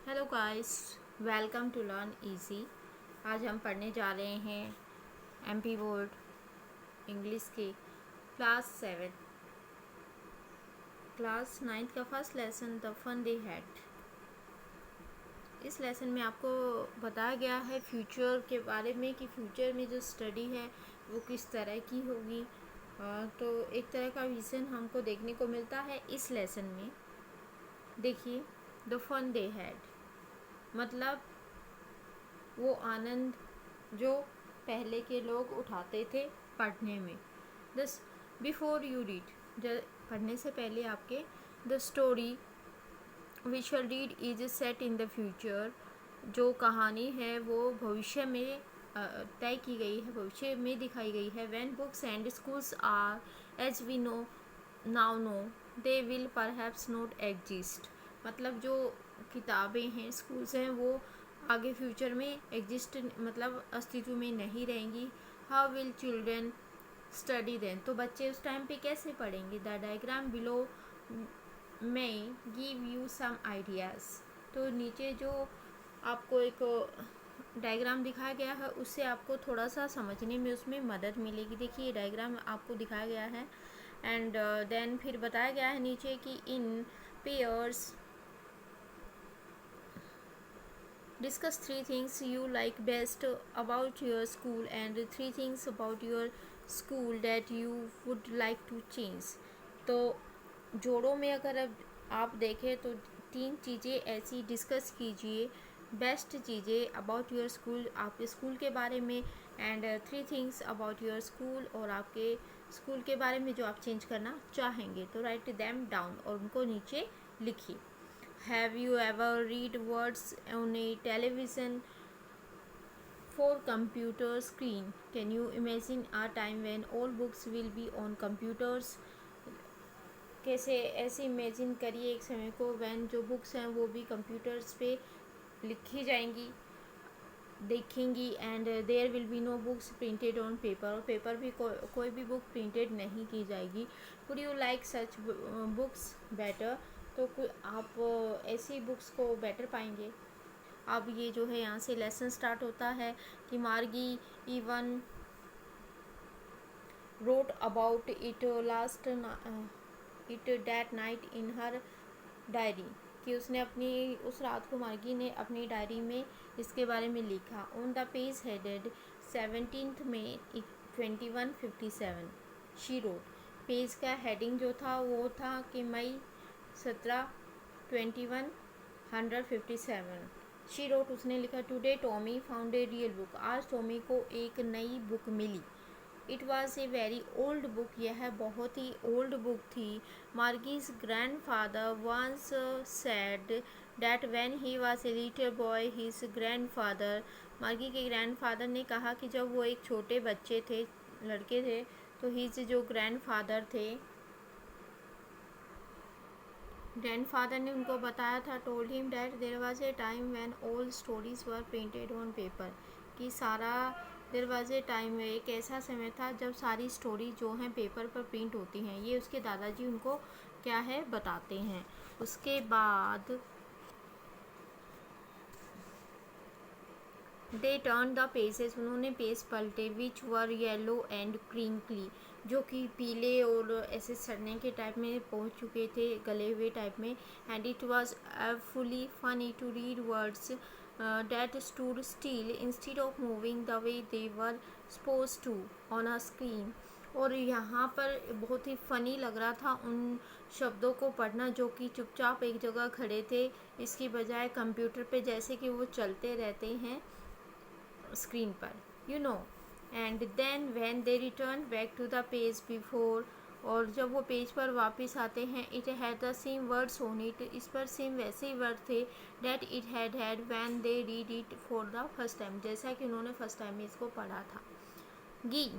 Hello guys, welcome to learn easy. आज हम पढ़ने जा रहे हैं एमपी बोर्ड इंग्लिश के क्लास 9th का first lesson the fun they had. इस लेसन में आपको बताया गया है फ्यूचर के बारे में कि फ्यूचर में जो स्टडी है वो किस तरह की होगी। तो एक तरह का विज़न हमको देखने को मिलता है इस लेसन में। देखिए, द फन दे हैड मतलब वो आनंद जो पहले के लोग उठाते थे पढ़ने में। दस बिफोर यू रीड, पढ़ने से पहले आपके the story we shall read is set in the future. जो कहानी है वो भविष्य में तय की गई है, भविष्य में दिखाई गई है। When books and schools are as we know now no they will perhaps not exist. मतलब जो किताबें हैं, स्कूल्स हैं, वो आगे फ्यूचर में एग्जिस्ट मतलब अस्तित्व में नहीं रहेंगी। How will children study then, तो बच्चे उस टाइम पे कैसे पढ़ेंगे। द डायग्राम बिलो में गिव यू सम आइडियाज़। तो नीचे जो आपको एक डायग्राम दिखाया गया है उससे आपको थोड़ा सा समझने में उसमें मदद मिलेगी। देखिए, ये डायग्राम आपको दिखाया गया है एंड देन फिर बताया गया है नीचे कि इन pairs discuss 3 things you like best about your school and 3 things about your school that you would like to change। तो जोड़ों में अगर अब आप देखें तो 3 चीज़ें ऐसी डिस्कस कीजिए, बेस्ट चीज़ें अबाउट योर स्कूल, आपके स्कूल के बारे में, and 3 things about your school, और आपके स्कूल के बारे में जो आप चेंज करना चाहेंगे। तो राइट देम डाउन और उनको नीचे लिखिए। Have you ever read words on a television for computer screen? Can you imagine a time when all books will be on computers? कैसे ऐसे इमेजिन करिए एक समय को when जो बुक्स हैं वो भी कंप्यूटर्स पे लिखी जाएंगी, देखेंगी, and there will be no books printed on paper, और पेपर भी कोई भी बुक प्रिंटेड नहीं की जाएगी। Would you like such books better, तो आप ऐसी बुक्स को बेटर पाएंगे। अब ये जो है यहाँ से लेसन स्टार्ट होता है कि मार्गी even wrote about it last it that night in her diary, कि उसने अपनी उस रात को मार्गी ने अपनी डायरी में इसके बारे में लिखा। On the page headed 17 May 2157 she wrote, page का हेडिंग जो था वो था कि मई 17 2157 शी रोट, उसने लिखा today Tommy found a real book, आज टॉमी को एक नई बुक मिली। It was a very old book, यह बहुत ही ओल्ड बुक थी। Margie's grandfather once said that when he was a little boy his grandfather, Margie के ग्रैंड फादर ने कहा कि जब वो एक छोटे बच्चे थे, लड़के थे, तो हिज जो ग्रैंड फादर थे, ग्रैंडफादर ने उनको बताया था, told him that there was a time when all stories were printed on paper, कि सारा देयर वाज ए टाइम, एक ऐसा समय था जब सारी स्टोरी जो हैं पेपर पर प्रिंट होती हैं। ये उसके दादाजी उनको क्या है बताते हैं। उसके बाद दे टर्न द पेजेस, उन्होंने पेज पलटे, विच वर येलो एंड क्रिंकली, जो कि पीले और ऐसे सड़ने के टाइप में पहुंच चुके थे, गले हुए टाइप में। And it was fully funny to read words that stood still instead of moving the way they were supposed to on a screen। और यहाँ पर बहुत ही फ़नी लग रहा था उन शब्दों को पढ़ना जो कि चुपचाप एक जगह खड़े थे, इसकी बजाय कंप्यूटर पे जैसे कि वो चलते रहते हैं स्क्रीन पर, you know. And then when they return back to the page before, और जब वो पेज पर वापस आते हैं, it had the same words on it, इस पर सेम वैसे ही वर्ड थे, that it had when they read it for the first time, जैसा कि उन्होंने फर्स्ट टाइम इसको पढ़ा था। गी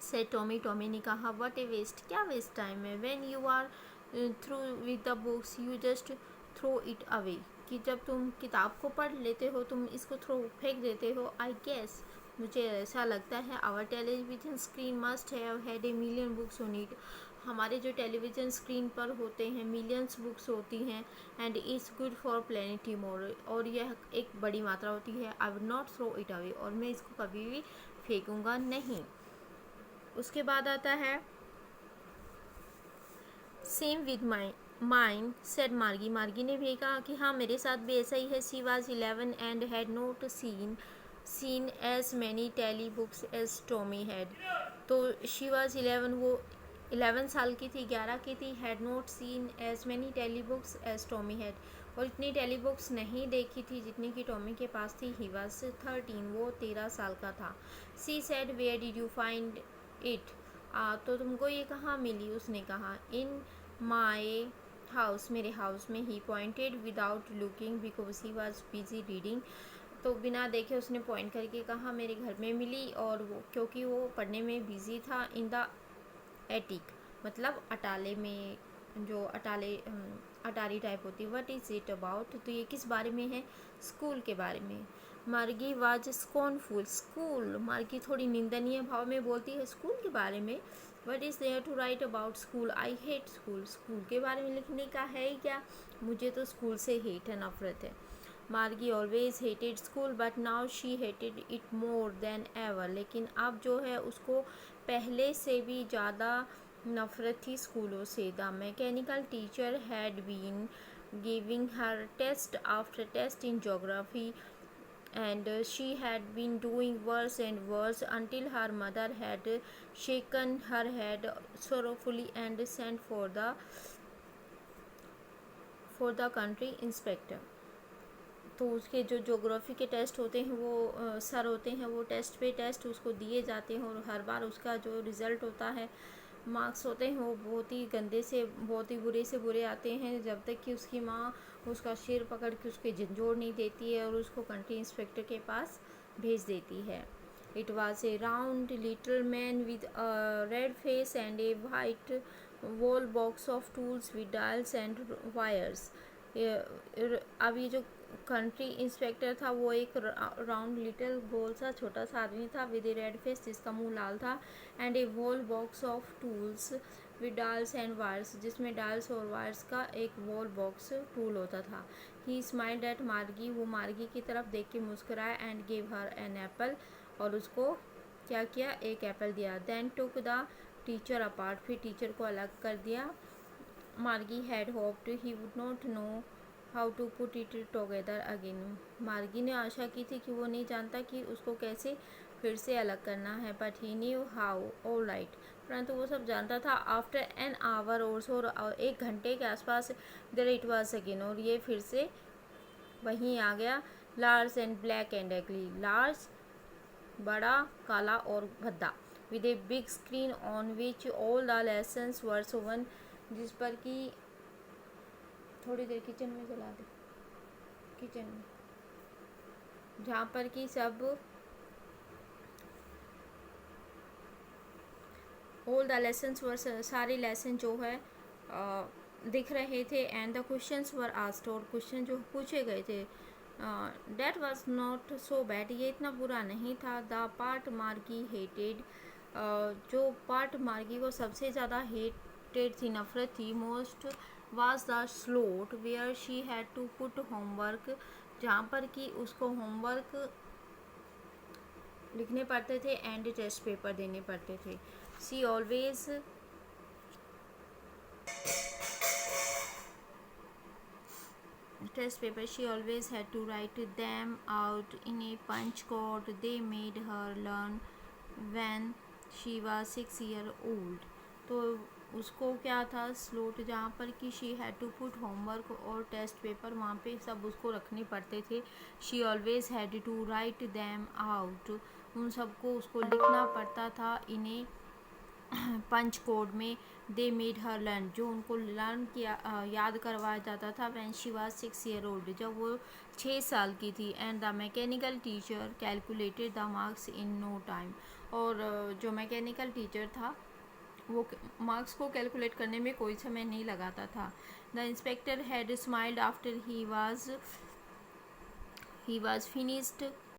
से टॉमी, टॉमी ने कहा, व्हाट ए वेस्ट, क्या वेस्ट टाइम है। When you are through with the books you just throw it away, कि जब तुम किताब को पढ़ लेते हो तुम इसको फेंक देते हो। आई गेस, मुझे ऐसा लगता है, our television screen must have had a million books on it, हमारे जो टेलीविज़न स्क्रीन पर होते हैं मिलियंस बुक्स होती हैं, and is good for plenty more, और यह एक बड़ी मात्रा होती है। I will not throw it away, और मैं इसको कभी भी फेंकूंगा नहीं। उसके बाद आता है same with my mine said मार्गी, मार्गी ने भी कहा कि हाँ मेरे साथ भी ऐसा ही है। She was 11 and had not seen as many telebooks as Tommy had. तो शी वॉज 11, वो 11 साल की थी, 11 की थी। Had not seen as many telebooks as Tommy had, और इतनी टेली बुक्स नहीं देखी थी जितनी की टॉमी के पास थी। ही वॉज 13, वो 13 साल का था। She said where did you find it, तो तुमको ये कहाँ मिली, उसने कहा। इन माई हाउस, मेरे हाउस में। He pointed without looking because he was busy reading, तो बिना देखे उसने पॉइंट करके कहा मेरे घर में मिली, और वो क्योंकि वो पढ़ने में बिजी था। इन द एटिक, मतलब अटाले में, जो अटारी टाइप होती है। व्हाट इज़ इट अबाउट, तो ये किस बारे में है, स्कूल के बारे में। मार्गी वाज स्कॉर्नफुल, स्कूल, मार्गी थोड़ी निंदनीय भाव में बोलती है स्कूल के बारे में। What is there to write about school, I hate school, school के बारे में लिखने का है ही क्या, मुझे तो स्कूल से हेट है, नफरत है। मार्गी always hated school but now she hated it more than ever, लेकिन अब जो है उसको पहले से भी ज़्यादा नफरत थी स्कूलों से। The mechanical teacher had been giving her test after test in geography, and she had been doing worse and worse until her mother had shaken her head sorrowfully and sent for the country inspector। तो उसके जो geography के test होते हैं वो sir होते हैं, वो टेस्ट पे टेस्ट उसको दिए जाते हैं, और हर बार उसका जो रिज़ल्ट होता है, मार्क्स होते हैं, वो बहुत ही गंदे से बहुत ही बुरे से बुरे आते हैं, जब तक कि उसकी माँ उसका सिर पकड़ के उसके झंझोड़ नहीं देती है और उसको कंट्री इंस्पेक्टर के पास भेज देती है। It was A round little man with a red face and A white wall box of tools with dials and wires. अब ये जो कंट्री इंस्पेक्टर था वो एक राउंड लिटिल गोल सा छोटा सा आदमी था, विद ए रेड फेस, जिसका मुंह लाल था, and A wall box of tools with dals and wires, जिसमें डाल्स और वायर्स का एक वॉल बॉक्स टूल होता था। ही स्माइल्ड एट मार्गी, वो मार्गी की तरफ देख के मुस्कुराया, and give her an apple, और उसको क्या किया, एक एप्पल दिया। Then took the teacher apart, फिर टीचर को अलग कर दिया। Margie had hoped he would not know how to put it together again, Margie ने आशा की थी कि वो नहीं जानता कि उसको कैसे फिर से अलग करना है। But he knew how, all right, परंतु वो सब जानता था। आफ्टर एन आवर और सो, एक घंटे के आसपास, देयर इट वाज अगेन, और ये फिर से वहीं आ गया। Large and black and ugly, large, बड़ा, काला और भद्दा, with a big screen on which all the lessons were shown, जिस पर कि थोड़ी देर किचन में चला दे, किचन में, जहाँ पर कि सब ऑल द लेसन्स वर, सारे लेसन जो है दिख रहे थे, and the questions were asked, और क्वेश्चन जो पूछे गए थे। That was not so bad, ये इतना बुरा नहीं था। द पार्ट मार्गी हेटेड, जो पार्ट मार्गी को सबसे ज़्यादा हेटेड थी, नफरत थी, most was the slot where she had to put homework, जहाँ पर कि उसको होमवर्क लिखने पड़ते थे एंड टेस्ट पेपर देने पड़ते थे। She always test paper, she always had to write them out in a punch card they made her learn when she was 6 years old। तो उसको क्या था, स्लोट, जहाँ पर कि she had to put homework और टेस्ट पेपर, वहाँ पे सब उसको रखने पड़ते थे। She always had to write them out, उन सबको उसको लिखना पड़ता था इन्हें पंच कोड में। दे मेड हर लर्न, जो उनको लर्न किया, याद करवाया जाता था। When she was 6 years old, जब वो 6 साल की थी। And the mechanical teacher calculated the marks in no time, और जो मैकेनिकल टीचर था वो मार्क्स को कैलकुलेट करने में कोई समय नहीं लगाता था। The inspector had smiled after he was finished